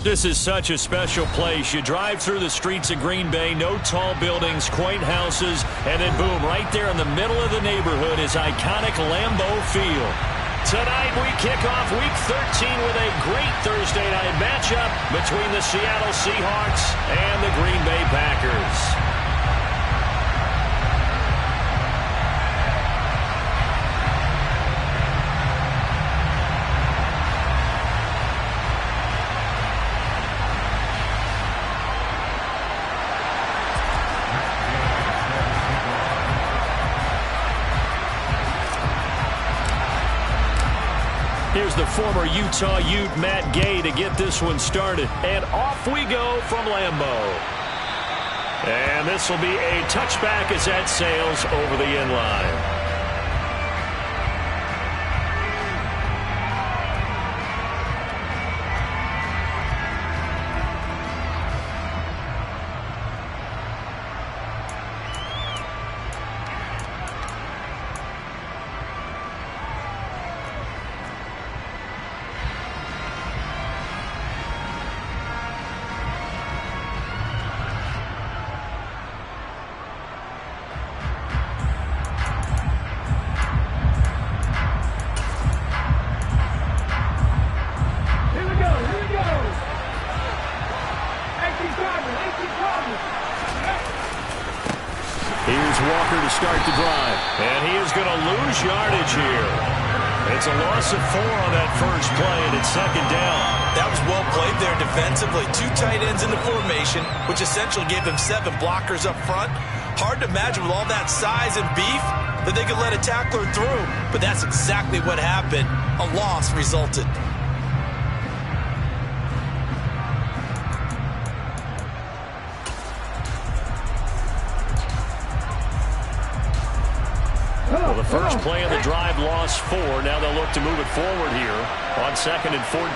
This is such a special place. You drive through the streets of Green Bay, no tall buildings, quaint houses, and then boom, right there in the middle of the neighborhood is iconic Lambeau Field. Tonight we kick off Week 13 with a great Thursday night matchup between the Seattle Seahawks and the Green Bay Packers. Here's the former Utah Ute, Matt Gay, to get this one started. And off we go from Lambeau. And this will be a touchback as that sails over the end line. Here's Walker to start the drive. And he is going to lose yardage here. It's a loss of 4 on that first play, and it's second down. That was well played there defensively. 2 tight ends in the formation, which essentially gave them 7 blockers up front. Hard to imagine with all that size and beef that they could let a tackler through. But that's exactly what happened. A loss resulted. Well, the first play of the drive lost 4. Now they'll look to move it forward here on 2nd and 14.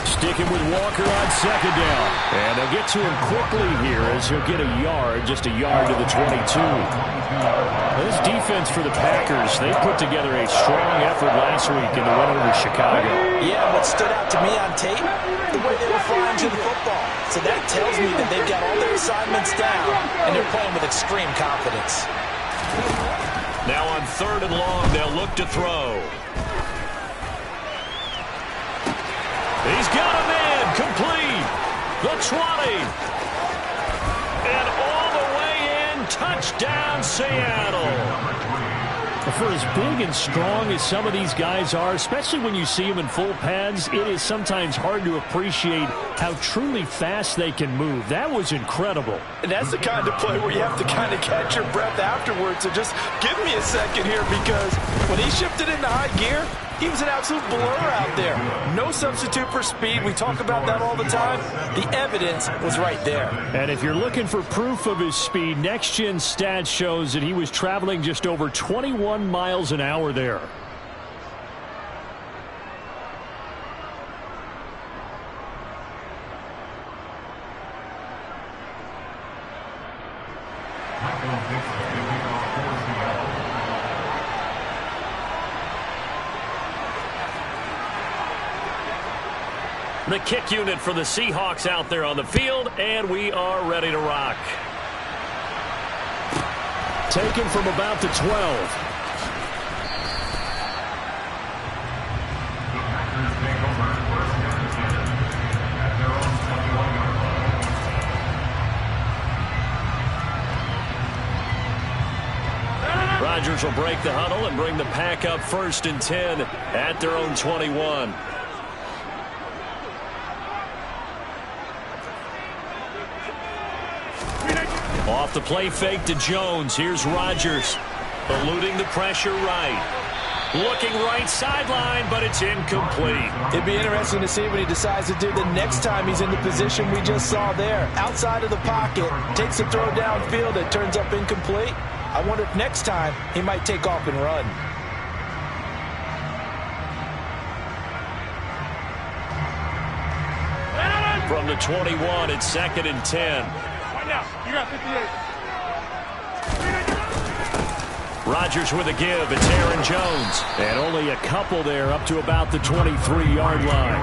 Sticking with Walker on 2nd down. And they'll get to him quickly here as he'll get a yard, just a yard to the 22. This defense for the Packers, they put together a strong effort last week in the win over Chicago. Yeah, what stood out to me on tape, the way they were flying to the football. So that tells me that they've got all their assignments down, and they're playing with extreme confidence. Now on 3rd and long, they'll look to throw. He's got a man, complete. The 20. And all the way in, touchdown Seattle. For as big and strong as some of these guys are, especially when you see them in full pads, it is sometimes hard to appreciate how truly fast they can move. That was incredible. And that's the kind of play where you have to kind of catch your breath afterwards. So just give me a second here, because when he shifted into high gear, he was an absolute blur out there. No substitute for speed. We talk about that all the time. The evidence was right there. And if you're looking for proof of his speed, Next Gen Stats shows that he was traveling just over 21 miles an hour there. The kick unit for the Seahawks out there on the field, and we are ready to rock. Taken from about the 12. Rodgers will break the huddle and bring the pack up 1st and 10 at their own 21. Off the play fake to Jones. Here's Rodgers. Eluding the pressure right. Looking right sideline, but it's incomplete. It'd be interesting to see what he decides to do the next time he's in the position we just saw there. Outside of the pocket, takes a throw downfield that turns up incomplete. I wonder if next time he might take off and run. From the 21, it's 2nd and 10. Right now, you got 58. Rodgers with a give. It's Aaron Jones. And only a couple there up to about the 23-yard line.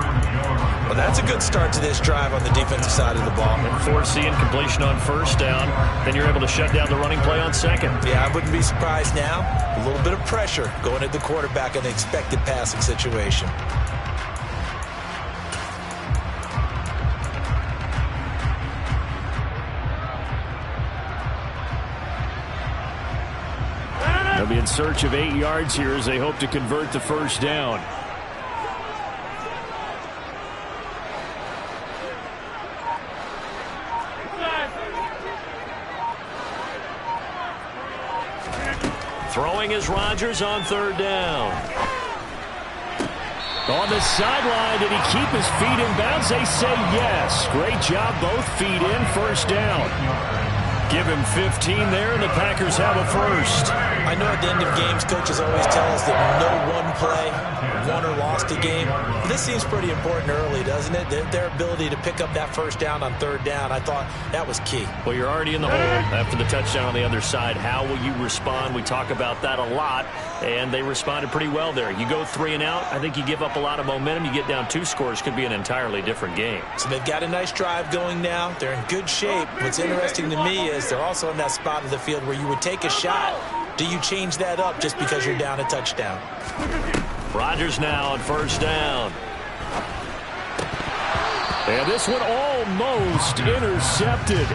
Well, that's a good start to this drive on the defensive side of the ball. And force the incompletion on first down. Then you're able to shut down the running play on second. Yeah, I wouldn't be surprised now. A little bit of pressure going at the quarterback in the expected passing situation. They'll be in search of 8 yards here as they hope to convert the first down. Throwing is Rodgers on third down. On the sideline, did he keep his feet in bounds? They say yes. Great job, both feet in, first down. Give him 15 there, and the Packers have a first. I know at the end of games, coaches always tell us that no one play won or lost a game. This seems pretty important early, doesn't it? Their ability to pick up that first down on third down, I thought that was key. Well, you're already in the hole after the touchdown on the other side. How will you respond? We talk about that a lot, and they responded pretty well there. You go 3 and out, I think you give up a lot of momentum. You get down 2 scores, could be an entirely different game. So they've got a nice drive going now. They're in good shape. What's interesting to me is they're also in that spot of the field where you would take a shot. Do you change that up just because you're down a touchdown? Rodgers now on first down. And this one almost intercepted.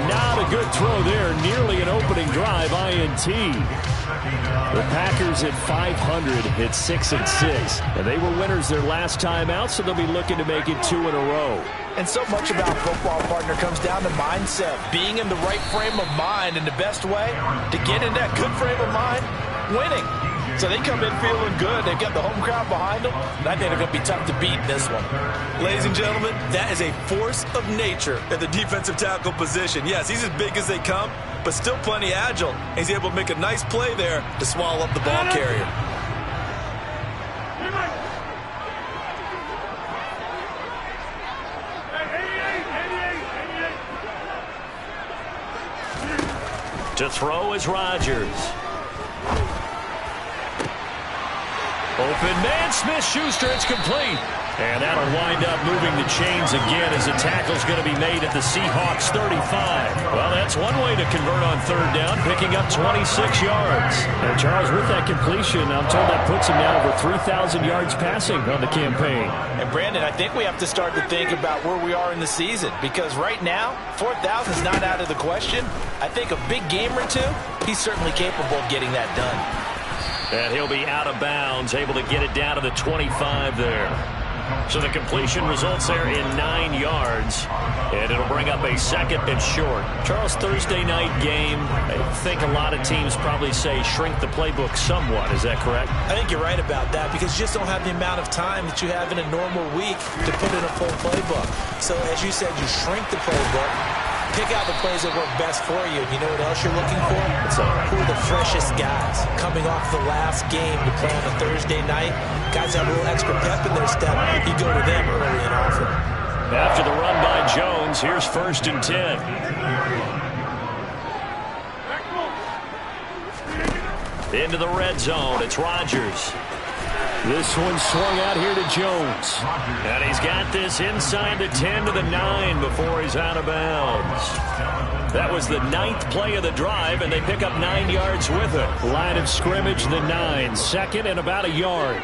Not a good throw there. Nearly an opening drive, INT. The Packers at 500 hit 6-6. And they were winners their last time out, so they'll be looking to make it 2 in a row. And so much about football, partner, comes down to mindset. Being in the right frame of mind, and the best way to get in that good frame of mind, winning. So they come in feeling good. They've got the home crowd behind them. And I think they're going to be tough to beat in this one. Ladies and gentlemen, that is a force of nature at the defensive tackle position. Yes, he's as big as they come, but still plenty agile. He's able to make a nice play there to swallow up the ball carrier. To throw is Rodgers. Open man, Smith-Schuster, it's complete. And that'll wind up moving the chains again as the tackle's going to be made at the Seahawks 35. Well, that's one way to convert on third down, picking up 26 yards. And Charles, with that completion, I'm told that puts him now over 3,000 yards passing on the campaign. And Brandon, I think we have to start to think about where we are in the season, because right now, 4,000 is not out of the question. I think a big game or two, he's certainly capable of getting that done. And he'll be out of bounds, able to get it down to the 25 there. So the completion results there in 9 yards, and it'll bring up a second and short. Charles, Thursday night game, I think a lot of teams probably say shrink the playbook somewhat. Is that correct? I think you're right about that, because you just don't have the amount of time that you have in a normal week to put in a full playbook. So as you said, you shrink the playbook. Pick out the plays that work best for you. You know what else you're looking for? Who are the freshest guys coming off the last game to play on a Thursday night? Guys have a little extra pep in their step. You go to them early and often. After the run by Jones, here's 1st and 10. Into the red zone, it's Rodgers. This one swung out here to Jones. And he's got this inside the 10 to the 9 before he's out of bounds. That was the 9th play of the drive, and they pick up 9 yards with it. Line of scrimmage, the 9. 2nd and about a yard.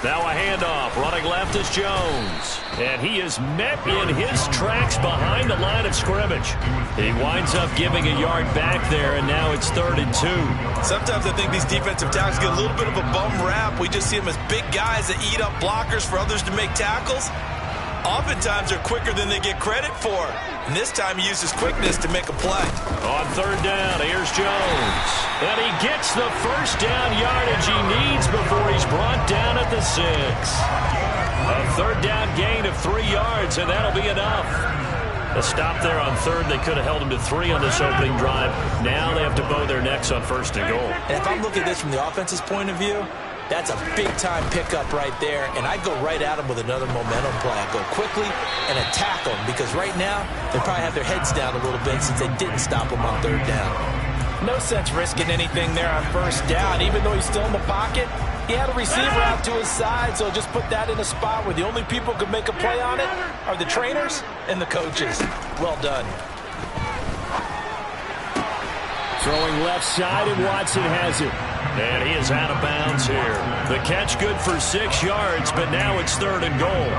Now a handoff. Running left is Jones. And he is met in his tracks behind the line of scrimmage. He winds up giving a yard back there, and now it's 3rd and 2. Sometimes I think these defensive tackles get a little bit of a bum rap. We just see them as big guys that eat up blockers for others to make tackles. Oftentimes they're quicker than they get credit for. And this time he uses quickness to make a play. On 3rd down, here's Jones. And he gets the first down yardage he needs before he's brought down at the 6. A 3rd down gain of 3 yards, and that'll be enough. A stop there on 3rd. They could have held him to 3 on this opening drive. Now they have to bow their necks on 1st and goal. And if I'm looking at this from the offense's point of view, That's a big-time pickup right there, and I go right at them with another momentum play. I go quickly and attack them because right now they probably have their heads down a little bit since they didn't stop them on third down. No sense risking anything there on first down. Even though he's still in the pocket, he had a receiver out to his side, so just put that in a spot where the only people who can make a play on it are the trainers and the coaches. Well done. Throwing left side, and Watson has it. And he is out of bounds here. The catch good for 6 yards, but now it's 3rd and goal.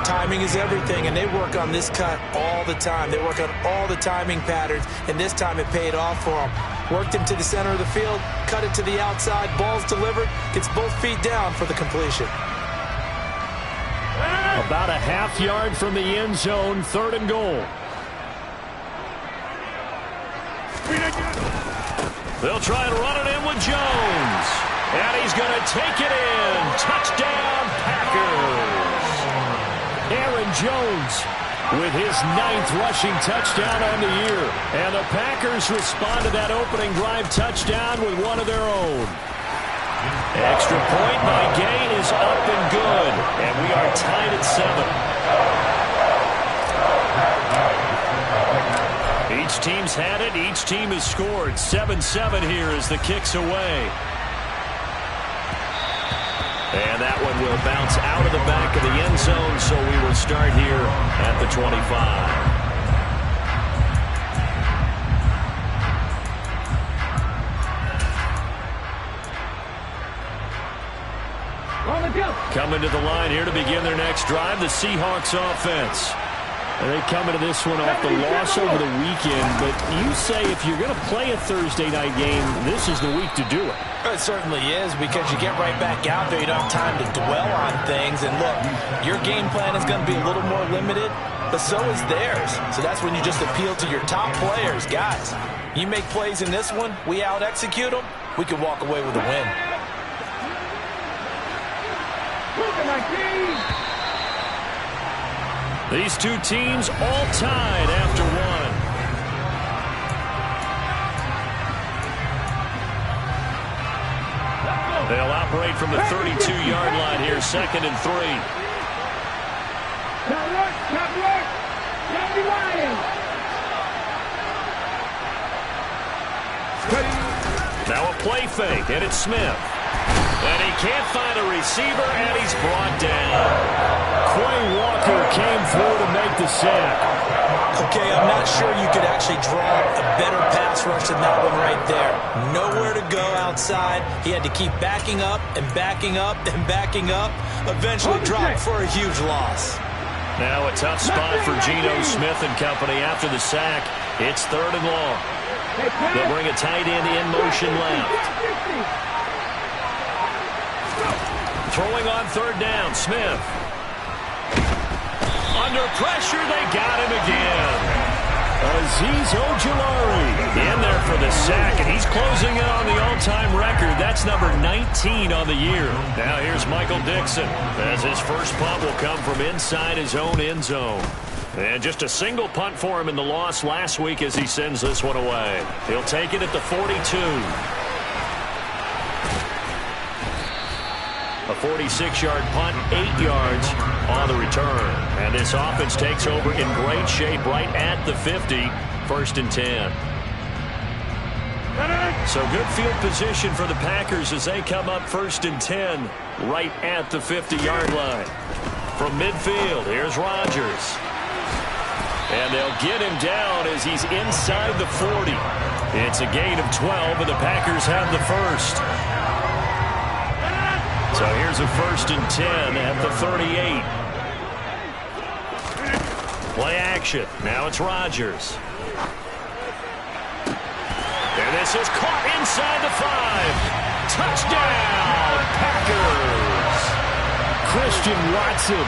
Timing is everything, and they work on this cut all the time. They work on all the timing patterns, and this time it paid off for them. Worked him to the center of the field, cut it to the outside, ball's delivered, gets both feet down for the completion. About a half yard from the end zone, 3rd and goal. They'll try and run it in with Jones. And he's going to take it in. Touchdown, Packers. Aaron Jones with his 9th rushing touchdown on the year. And the Packers respond to that opening drive touchdown with one of their own. Extra point by Gain is up and good. And we are tied at 7. Each team's had it. Each team has scored. 7-7 here as the kick's away. And that one will bounce out of the back of the end zone, so we will start here at the 25. Coming to the line here to begin their next drive, the Seahawks offense. And they come into this one off the loss over the weekend, but you say if you're going to play a Thursday night game, this is the week to do it. It certainly is, because you get right back out there. You don't have time to dwell on things. And look, your game plan is going to be a little more limited, but so is theirs. So that's when you just appeal to your top players. Guys, you make plays in this one, we out-execute them, we can walk away with a win. These two teams all tied after one. They'll operate from the 32-yard line here, 2nd and 3. Now a play fake, and it's Smith. And he can't find a receiver, and he's brought down. Quay Walker came through to make the sack. Okay, I'm not sure you could actually draw a better pass rush than that one right there. Nowhere to go outside. He had to keep backing up and backing up and backing up. Eventually dropped for a huge loss. Now a tough spot for Geno Smith and company after the sack. It's 3rd and long. They'll bring a tight end in motion left. Throwing on 3rd down, Smith. Under pressure, they got him again. Azeez Ojulari in there for the sack, and he's closing in on the all-time record. That's number 19 on the year. Now here's Michael Dixon, as his first punt will come from inside his own end zone. And just a single punt for him in the loss last week as he sends this one away. He'll take it at the 42. A 46-yard punt, 8 yards on the return. And this offense takes over in great shape right at the 50, 1st and 10. So good field position for the Packers as they come up 1st and 10 right at the 50-yard line. From midfield, here's Rodgers. And they'll get him down as he's inside the 40. It's a gain of 12, and the Packers have the first. So here's a 1st and 10 at the 38. Play action. Now it's Rodgers. And this is caught inside the 5. Touchdown, Packers. Christian Watson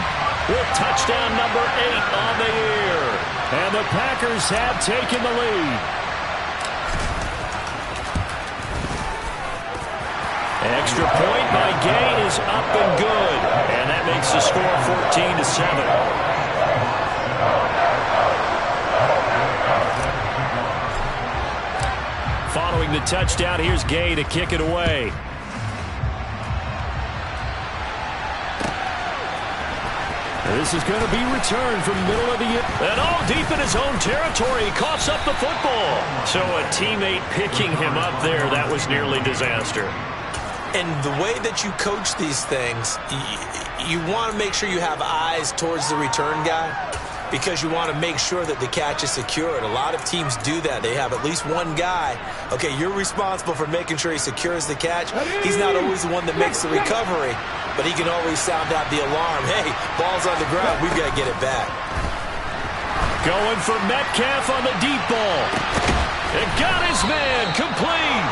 with touchdown number 8 on the year. And the Packers have taken the lead. Extra point by Gain is up and good. And that makes the score 14-7. Following the touchdown, here's Gay to kick it away. This is going to be returned from middle of the and all deep in his own territory. He coughs up the football. So a teammate picking him up there, that was nearly disaster. And the way that you coach these things, you want to make sure you have eyes towards the return guy because you want to make sure that the catch is secured. A lot of teams do that. They have at least one guy. Okay, you're responsible for making sure he secures the catch. He's not always the one that makes the recovery, but he can always sound out the alarm. Hey, ball's on the ground. We've got to get it back. Going for Metcalf on the deep ball. And got his man complete.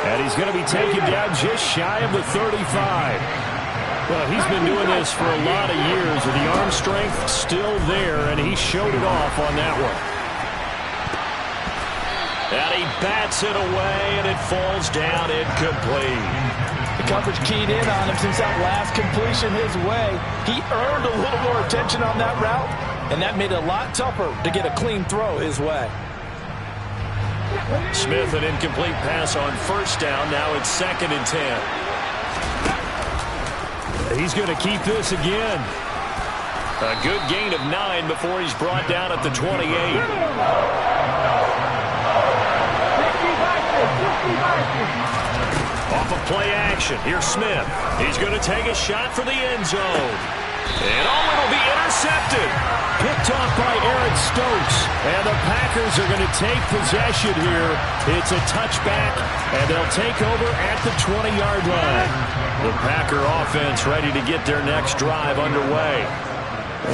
And he's going to be taken down just shy of the 35. Well, he's been doing this for a lot of years, and the arm strength still there, and he showed it off on that one. And he bats it away, and it falls down incomplete. The coverage keyed in on him since that last completion his way. He earned a little more attention on that route, and that made it a lot tougher to get a clean throw his way. Smith, an incomplete pass on first down. Now it's 2nd and 10. He's going to keep this again. A good gain of 9 before he's brought down at the 28. Off of play action. Here's Smith. He's going to take a shot for the end zone. And it'll be intercepted. Picked off by Aaron Stokes. And the Packers are going to take possession here. It's a touchback, and they'll take over at the 20-yard line. The Packer offense ready to get their next drive underway.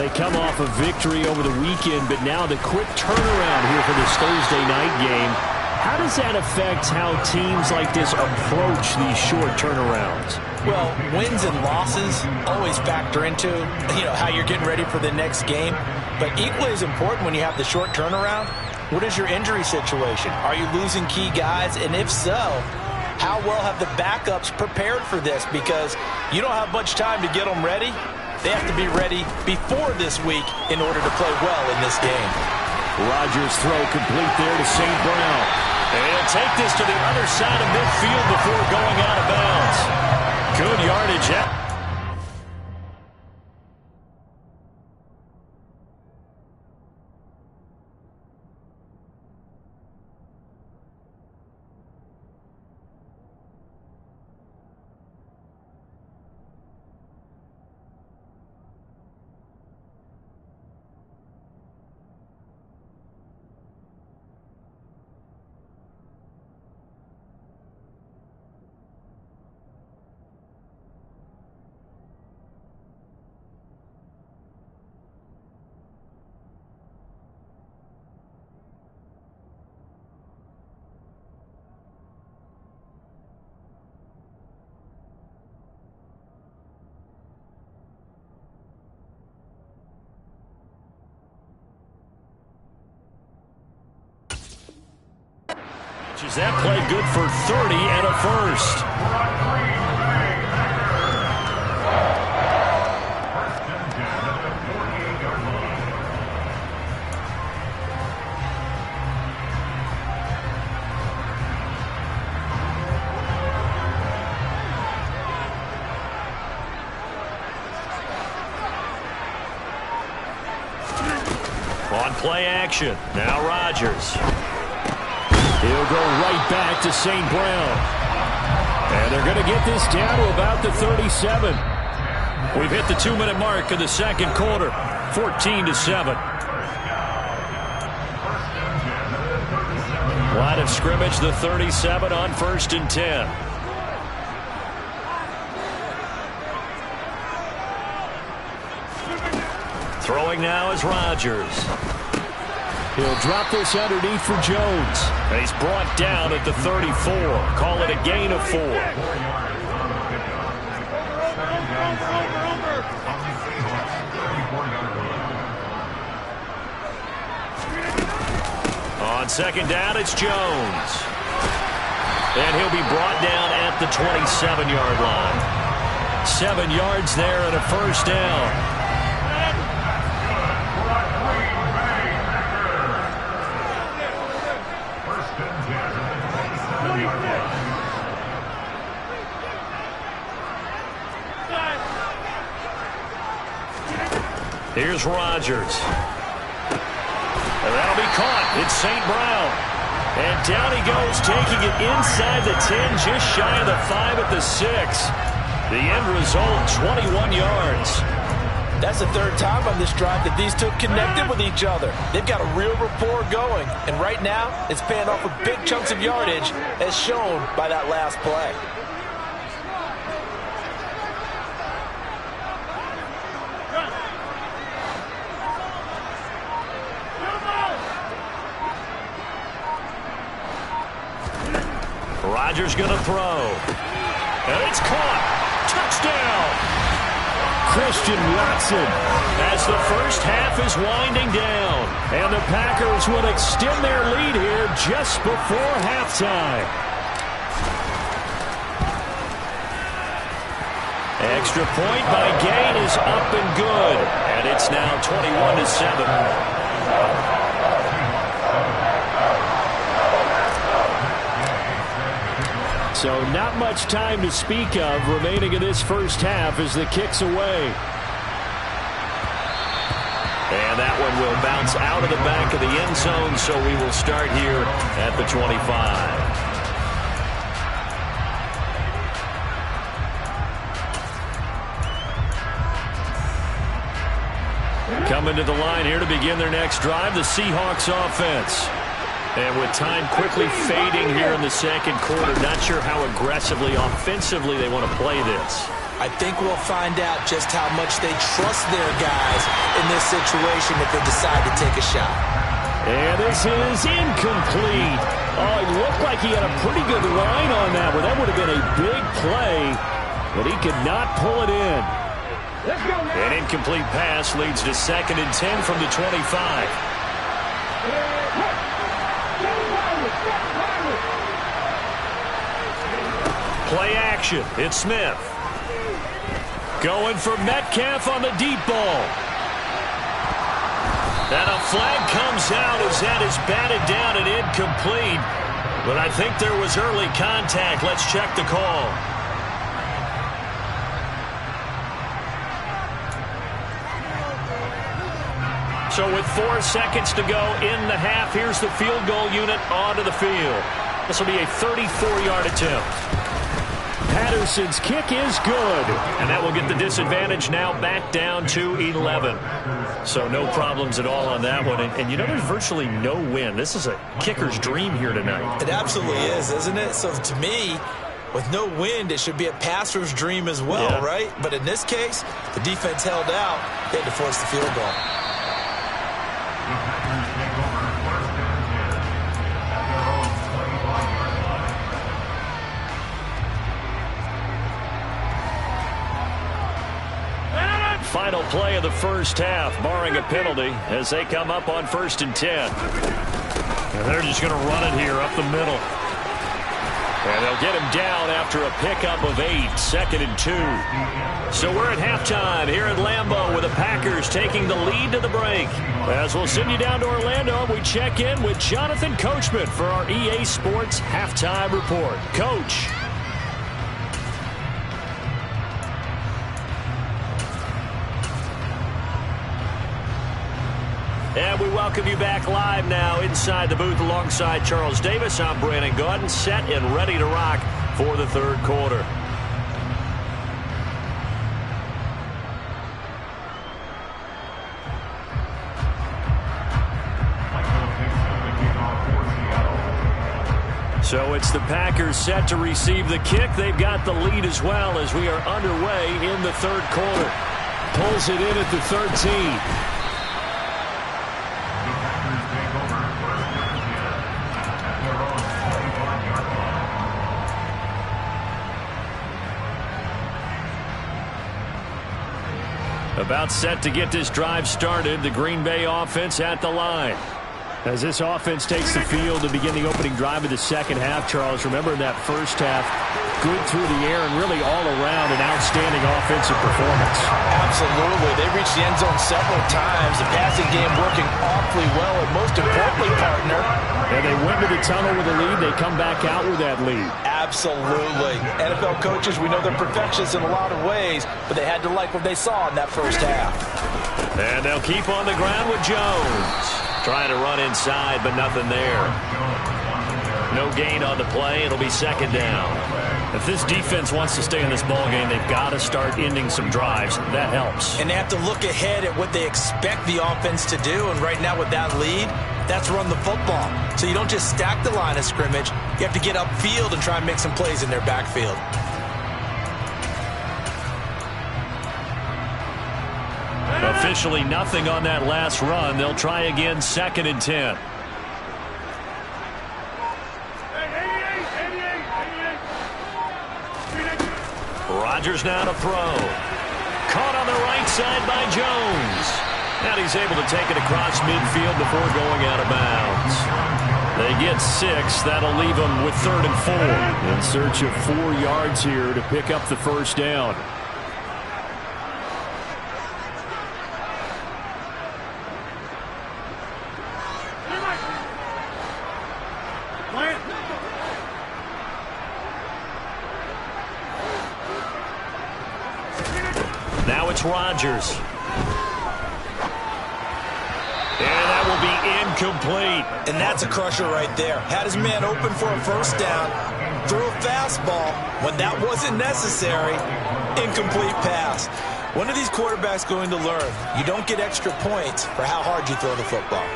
They come off a victory over the weekend, but now the quick turnaround here for this Thursday night game. How does that affect how teams like this approach these short turnarounds? Well, wins and losses always factor into, how you're getting ready for the next game. But equally as important when you have the short turnaround, what is your injury situation? Are you losing key guys? And if so, how well have the backups prepared for this? Because you don't have much time to get them ready. They have to be ready before this week in order to play well in this game. Rodgers throw complete there to St. Brown. And he'll take this to the other side of midfield before going out of bounds. Good yardage out. Is that play good for 30 and a first? On play action, now Rodgers. He'll go right back to St. Brown. And they're going to get this down to about the 37. We've hit the 2-minute mark of the second quarter. 14-7. Line of scrimmage, the 37 on 1st and 10. Throwing now is Rodgers. He'll drop this underneath for Jones. And he's brought down at the 34. Call it a gain of 4. On second down, it's Jones. And he'll be brought down at the 27-yard line. 7 yards there and a first down. Here's Rodgers. And that'll be caught. It's St. Brown. And down he goes, taking it inside the 10, just shy of the 5 at the 6. The end result, 21 yards. That's the third time on this drive that these two connected with each other. They've got a real rapport going. And right now, it's paying off with big chunks of yardage, as shown by that last play. Rodgers going to throw. And it's caught. Touchdown. Christian Watson as the first half is winding down. And the Packers will extend their lead here just before halftime. Extra point by Gain is up and good. And it's now 21-7. So not much time to speak of remaining in this first half as the kick's away. And that one will bounce out of the back of the end zone, so we will start here at the 25. Coming to the line here to begin their next drive, the Seahawks offense. And with time quickly fading here in the second quarter, not sure how aggressively, offensively they want to play this. I think we'll find out just how much they trust their guys in this situation if they decide to take a shot. And this is incomplete. Oh, it looked like he had a pretty good line on that one. That would have been a big play, but he could not pull it in. An incomplete pass leads to 2nd and 10 from the 25. Play action. It's Smith. Going for Metcalf on the deep ball. And a flag comes out as that is batted down and incomplete. But I think there was early contact. Let's check the call. So with 4 seconds to go in the half, here's the field goal unit onto the field. This will be a 34-yard attempt. Patterson's kick is good. And that will get the disadvantage now back down to 11. So no problems at all on that one. And you know, there's virtually no wind. This is a kicker's dream here tonight. It absolutely is, isn't it? So to me, with no wind, it should be a passer's dream as well, right? But in this case, the defense held out. They had to force the field goal. Final play of the first half, barring a penalty, as they come up on 1st and 10. And they're just going to run it here up the middle. And they'll get him down after a pickup of 8, 2nd and 2. So we're at halftime here at Lambeau with the Packers taking the lead to the break. As we'll send you down to Orlando, we check in with Jonathan Coachman for our EA Sports Halftime Report. Coach. And we welcome you back live now inside the booth alongside Charles Davis. I'm Brandon Gaudin, set and ready to rock for the third quarter. So it's the Packers set to receive the kick. They've got the lead as well as we are underway in the third quarter. Pulls it in at the 13. About set to get this drive started, the Green Bay offense at the line. As this offense takes the field to begin the opening drive of the second half, Charles, remember in that first half, good through the air and really all around an outstanding offensive performance. Absolutely. They reached the end zone several times. The passing game working awfully well, and most importantly, partner. And they went to the tunnel with a lead. They come back out with that lead. Absolutely. NFL coaches, we know they're perfectionists in a lot of ways, but they had to like what they saw in that first half. And they'll keep on the ground with Jones. Trying to run inside, but nothing there. No gain on the play. It'll be second down. If this defense wants to stay in this ballgame, they've got to start ending some drives. That helps. And they have to look ahead at what they expect the offense to do. And right now with that lead, that's run the football. So you don't just stack the line of scrimmage. You have to get upfield and try and make some plays in their backfield. Officially nothing on that last run. They'll try again, 2nd and 10. Rodgers now to throw. Caught on the right side by Jones. And he's able to take it across midfield before going out of bounds. They get 6. That'll leave them with 3rd and 4. In search of 4 yards here to pick up the first down. Now it's Rodgers. And that will be incomplete. And that's a crusher right there. Had his man open for a first down. Threw a fastball when that wasn't necessary. Incomplete pass. When are these quarterbacks going to learn? You don't get extra points for how hard you throw the football.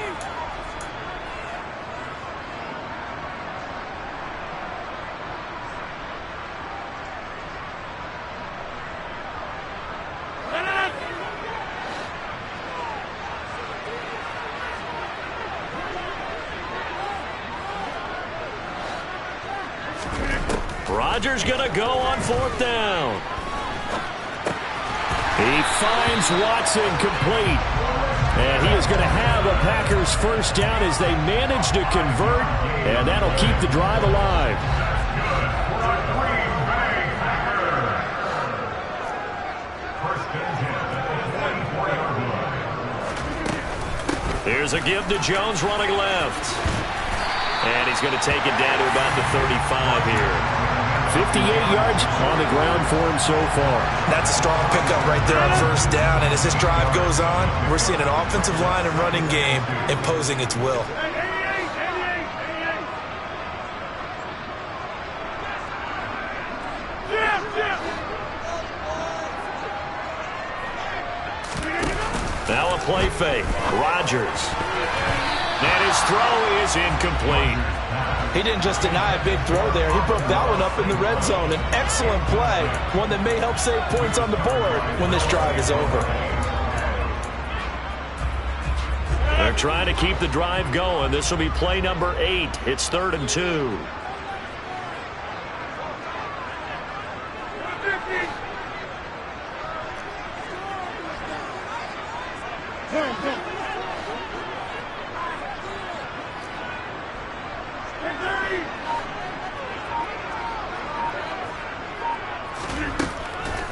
Rodgers going to go on 4th down. He finds Watson complete. And he is going to have a Packers first down as they manage to convert. And that'll keep the drive alive. Here's a give to Jones running left. And he's going to take it down to about the 35 here. 58 yards on the ground for him so far. That's a strong pickup right there on first down. And as this drive goes on, we're seeing an offensive line and running game imposing its will. Now a play fake. Rodgers. And his throw is incomplete. He didn't just deny a big throw there. He broke that one up in the red zone. An excellent play, one that may help save points on the board when this drive is over. They're trying to keep the drive going. This will be play number 8. It's 3rd and 2.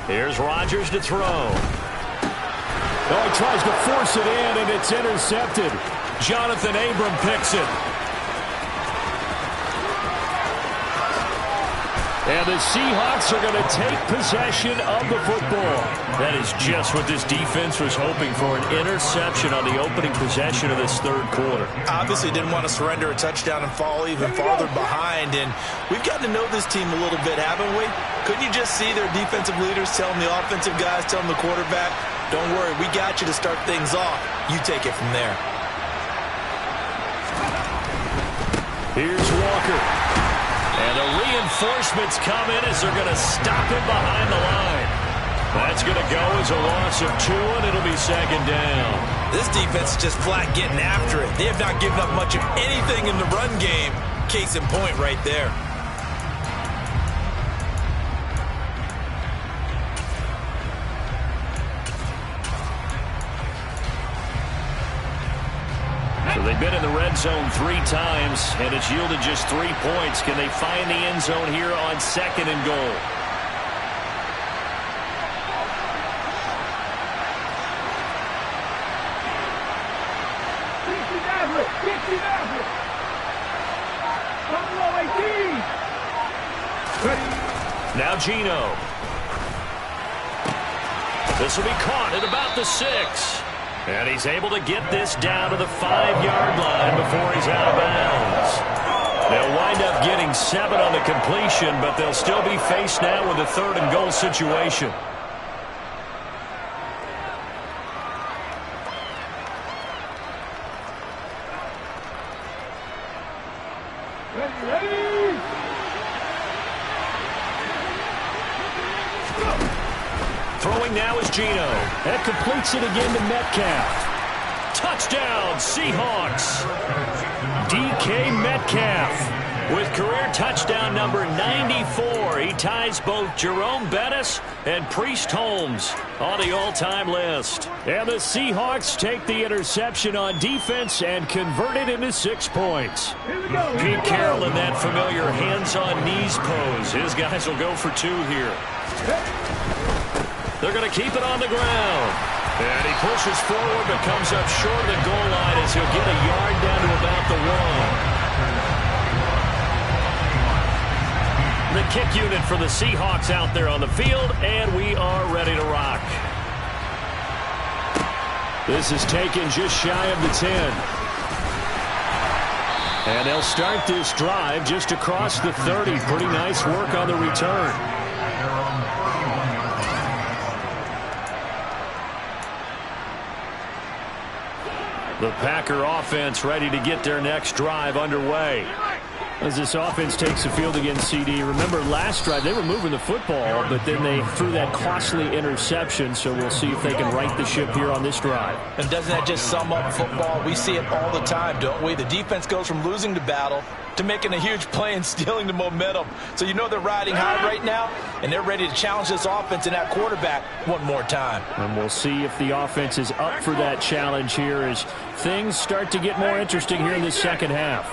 Here's Rodgers to throw. Oh, he tries to force it in, and it's intercepted. Jonathan Abram picks it. And the Seahawks are going to take possession of the football. That is just what this defense was hoping for, an interception on the opening possession of this 3rd quarter. Obviously didn't want to surrender a touchdown and fall even farther behind. And we've gotten to know this team a little bit, haven't we? Couldn't you just see their defensive leaders telling the offensive guys, telling the quarterback, don't worry, we got you to start things off. You take it from there. Here's Walker. And the reinforcements come in as they're going to stop him behind the line. That's going to go as a loss of 2, and it'll be 2nd down. This defense is just flat getting after it. They have not given up much of anything in the run game. Case in point right there. So they've been in the red zone 3 times, and it's yielded just 3 points. Can they find the end zone here on 2nd and goal? Now Geno. This will be caught at about the 6. And he's able to get this down to the 5-yard line before he's out of bounds. They'll wind up getting 7 on the completion, but they'll still be faced now with a 3rd and goal situation. Throwing now is Geno. That completes it again to Metcalf. Touchdown, Seahawks. DK Metcalf with career touchdown number 94. He ties both Jerome Bettis and Priest Holmes on the all-time list. And the Seahawks take the interception on defense and convert it into 6 points. Pete Carroll in that familiar hands-on knees pose. His guys will go for 2 here. They're going to keep it on the ground. And he pushes forward but comes up short of the goal line as he'll get a yard down to about the 1. The kick unit for the Seahawks out there on the field, and we are ready to rock. This is taken just shy of the 10. And they'll start this drive just across the 30. Pretty nice work on the return. The Packer offense ready to get their next drive underway. As this offense takes the field against CD, remember last drive they were moving the football, but then they threw that costly interception, so we'll see if they can right the ship here on this drive. And doesn't that just sum up football? We see it all the time, don't we? The defense goes from losing the battle to making a huge play and stealing the momentum. So you know they're riding high right now, and they're ready to challenge this offense and that quarterback one more time. And we'll see if the offense is up for that challenge here as things start to get more interesting here in the second half.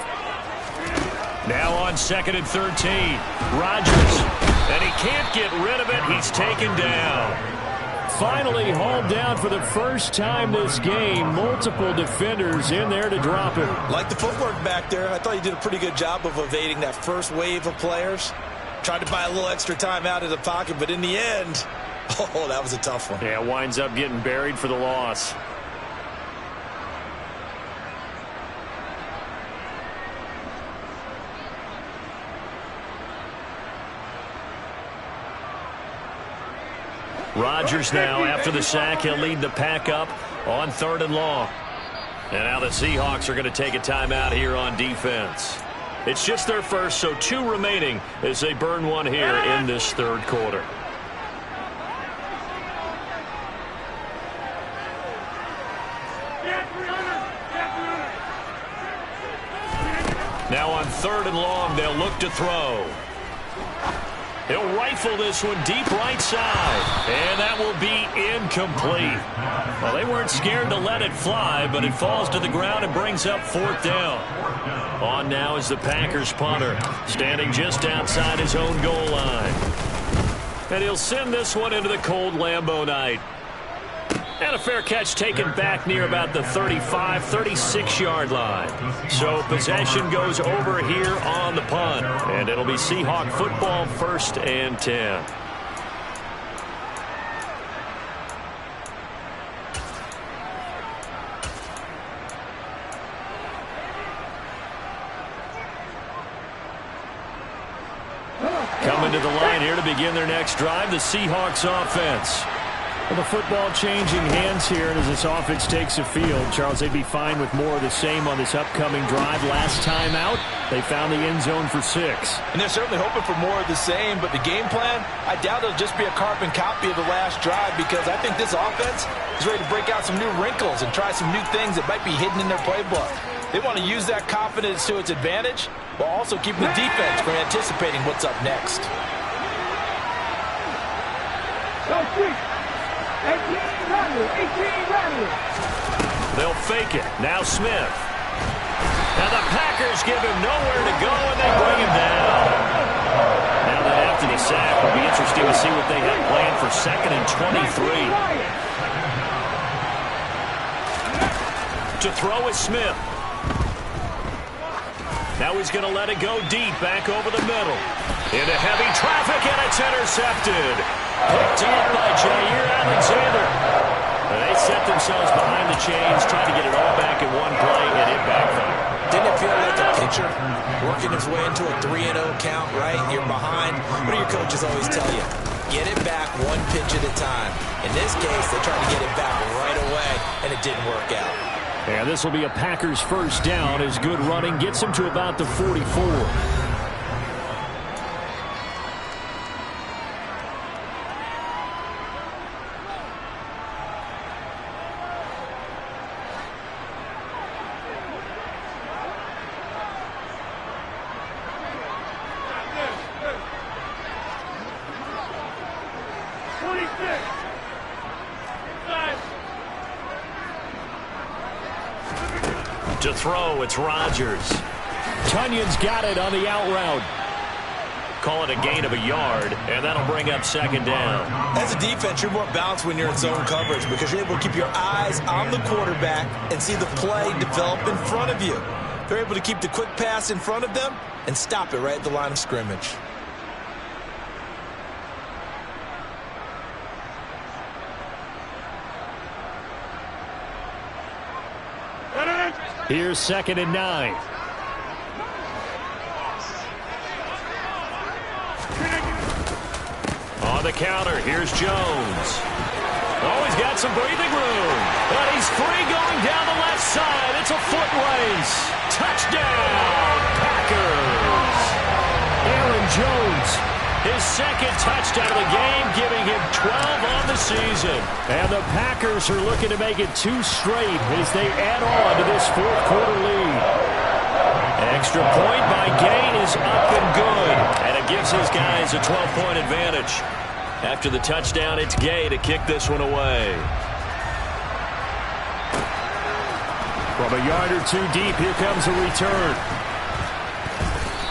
Now on 2nd and 13, Rodgers, and he can't get rid of it. He's taken down. Finally hauled down for the first time this game. Multiple defenders in there to drop him. Like the footwork back there, I thought he did a pretty good job of evading that first wave of players. Tried to buy a little extra time out of the pocket, but in the end, oh, that was a tough one. Yeah, winds up getting buried for the loss. Rodgers now, after the sack, he'll lead the pack up on 3rd and long. And now the Seahawks are going to take a timeout here on defense. It's just their first, so 2 remaining as they burn 1 here in this 3rd quarter. Now on 3rd and long, they'll look to throw. He'll rifle this one deep right side, and that will be incomplete. Well, they weren't scared to let it fly, but it falls to the ground and brings up 4th down. On now is the Packers punter, standing just outside his own goal line. And he'll send this one into the cold Lambeau night. And a fair catch taken back near about the 35, 36-yard line. So possession goes over here on the punt. And it'll be Seahawk football, 1st and 10. Coming to the line here to begin their next drive, the Seahawks offense. Well, the football changing hands here, and as this offense takes the field, Charles, they'd be fine with more of the same on this upcoming drive. Last time out, they found the end zone for 6. And they're certainly hoping for more of the same, but the game plan, I doubt it'll just be a carbon copy of the last drive, because I think this offense is ready to break out some new wrinkles and try some new things that might be hidden in their playbook. They want to use that confidence to its advantage, while also keeping the defense from anticipating what's up next. They'll fake it. Now Smith. And the Packers give him nowhere to go, and they bring him down. Now that after the sack, it'll be interesting to see what they have planned for 2nd and 23. To throw is Smith. Now he's going to let it go deep, back over the middle. Into heavy traffic, and it's intercepted. Picked up by Jair Alexander. They set themselves behind the chains, trying to get it all back in one play, and it backfired. Didn't it feel like a pitcher working his way into a 3-0 count, right? You're behind. What do your coaches always tell you? Get it back one pitch at a time. In this case, they tried to get it back right away, and it didn't work out. And this will be a Packers first down as good running gets him to about the 44. To throw, it's Rodgers. Tunyon's got it on the out route. Call it a gain of a yard, and that'll bring up 2nd down. As a defense, you're more balanced when you're in zone coverage because you're able to keep your eyes on the quarterback and see the play develop in front of you. They're able to keep the quick pass in front of them and stop it right at the line of scrimmage. Here's 2nd and 9. On the counter, here's Jones. Oh, he's got some breathing room. But he's free going down the left side. It's a foot race. Touchdown, Packers. Aaron Jones. His 2nd touchdown of the game, giving him 12 on the season. And the Packers are looking to make it 2 straight as they add on to this 4th quarter lead. Extra point by Gain is up and good. And it gives his guys a 12-point advantage. After the touchdown, it's Gay to kick this one away. From a yard or 2 deep, here comes a return.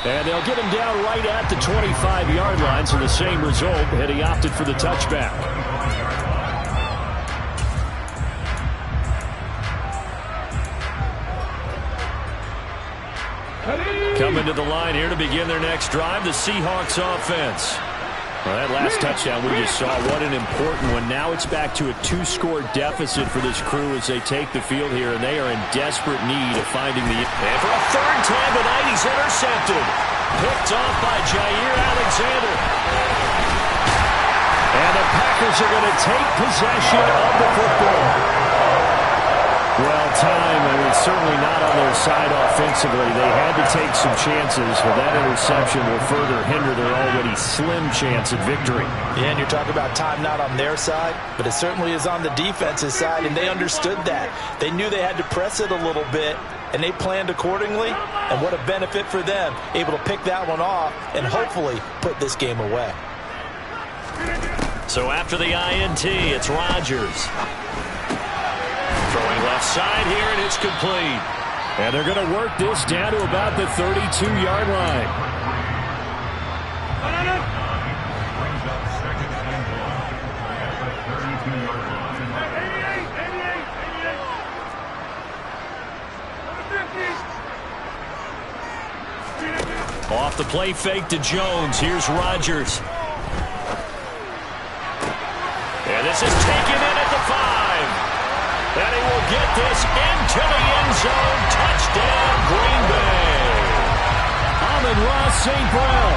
And they'll get him down right at the 25-yard line, so the same result, and he opted for the touchback. Coming to the line here to begin their next drive, the Seahawks offense. Well, that last touchdown we just saw, what an important one. Now it's back to a 2-score deficit for this crew as they take the field here, and they are in desperate need of finding the... And for a 3rd time tonight, he's intercepted. Picked off by Jair Alexander. And the Packers are going to take possession of the football. Well, time, and it's certainly not on their side offensively. They had to take some chances, but that interception will further hinder their already slim chance at victory. Yeah, and you're talking about time not on their side, but it certainly is on the defense's side, and they understood that. They knew they had to press it a little bit, and they planned accordingly, and what a benefit for them, able to pick that one off and hopefully put this game away. So after the INT, it's Rodgers. Throwing left side here, and it's complete. And they're going to work this down to about the 32-yard line. Off the play fake to Jones. Here's Rodgers. And this is taken in at the 5. And he will get this into the end zone. Touchdown, Green Bay. Amon-Ra St. Brown.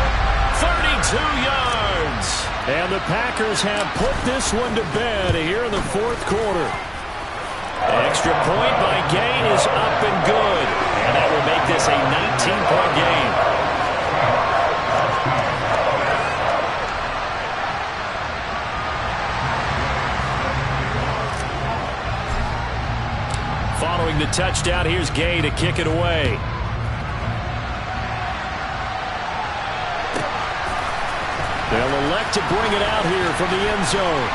32 yards. And the Packers have put this one to bed here in the 4th quarter. Extra point by Gain is up and good. And that will make this a 19-point game. Following the touchdown, here's Gay to kick it away. They'll elect to bring it out here from the end zone.